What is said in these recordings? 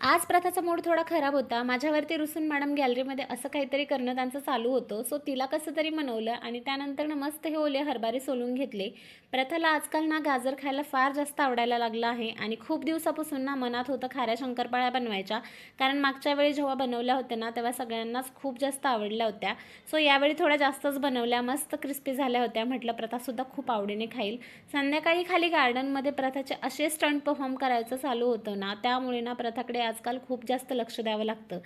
आज प्रथाचा मूड थोडा खराब होता. माझ्यावरती रुसून मॅडम गॅलरीमध्ये असं काहीतरी करणं त्यांचं चालू होतं. सो तिला कसं तरी मनवलं आणि त्यानंतर ना मस्त हे ओले हरभरे सोलून घेतले. प्रथाला आजकाल ना गाजर खायला फार जास्त आवडायला लागलं आहे आणि खूप दिवसापासून ना मनात होतं खाऱ्या शंकरपाळ्या बनवायच्या. कारण मागच्या वेळी जेव्हा बनवल्या होत्या ना तेव्हा सगळ्यांनाच खूप जास्त आवडल्या होत्या. सो यावेळी थोड्या जास्तच बनवल्या, मस्त क्रिस्पी झाल्या होत्या. म्हटलं प्रथासुद्धा खूप आवडीने खाईल. संध्याकाळी खाली गार्डनमध्ये प्रथाचे असे स्टंट परफॉर्म करायचं चालू होतं ना, त्यामुळे ना प्रथाकडे आजकाल खूप जास्त लक्ष द्यावं लागतं.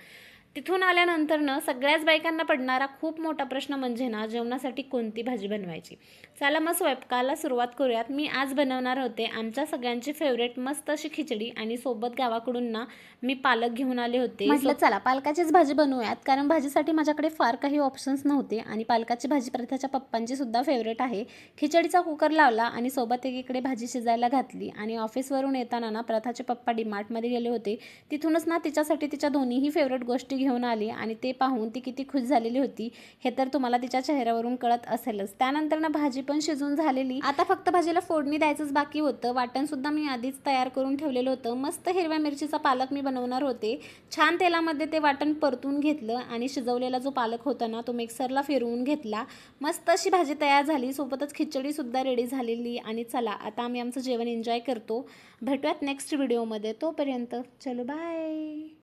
तिथून आल्यानंतर ना सगळ्याच बायकांना पडणारा खूप मोठा प्रश्न म्हणजे ना जेवणासाठी कोणती भाजी बनवायची. चला मग स्वयंपाकाला सुरुवात करूयात. मी आज बनवणार होते आमच्या सगळ्यांची फेवरेट मस्त अशी खिचडी आणि सोबत गावाकडून ना मी पालक घेऊन आले होते. म्हटलं चला पालकाचीच भाजी बनवूयात, कारण भाजीसाठी माझ्याकडे फार काही ऑप्शन्स नव्हते आणि पालकाची भाजी प्रथाच्या पप्पांची सुद्धा फेवरेट आहे. खिचडीचा कुकर लावला आणि सोबत एकीकडे भाजी शिजायला घातली आणि ऑफिसवरून येताना ना प्रथाचे पप्पा डीमार्टमध्ये गेले होते. तिथूनच ना तिच्यासाठी तिच्या दोन्हीही फेवरेट गोष्टी घेऊन आली आणि ते पाहून ती किती खुश झालेली होती हे तर तुम्हाला तिच्या चेहऱ्यावरून कळत असेलच. त्यानंतर ना भाजी पण शिजून झालेली, आता फक्त भाजीला फोडणी द्यायचंच बाकी होतं. वाटण सुद्धा मी आधीच तयार करून ठेवलेलं होतं. मस्त हिरव्या मिरचीचा पालक मी बनवणार होते. छान तेलामध्ये ते वाटण परतून घेतलं आणि शिजवलेला जो पालक होता ना तो मिक्सरला फिरवून घेतला. मस्त अशी भाजी तयार झाली, सोबतच खिचडी सुद्धा रेडी झालेली. आणि चला आता आम्ही आमचं जेवण एन्जॉय करतो. भेटूयात नेक्स्ट व्हिडिओमध्ये. तोपर्यंत चलो बाय.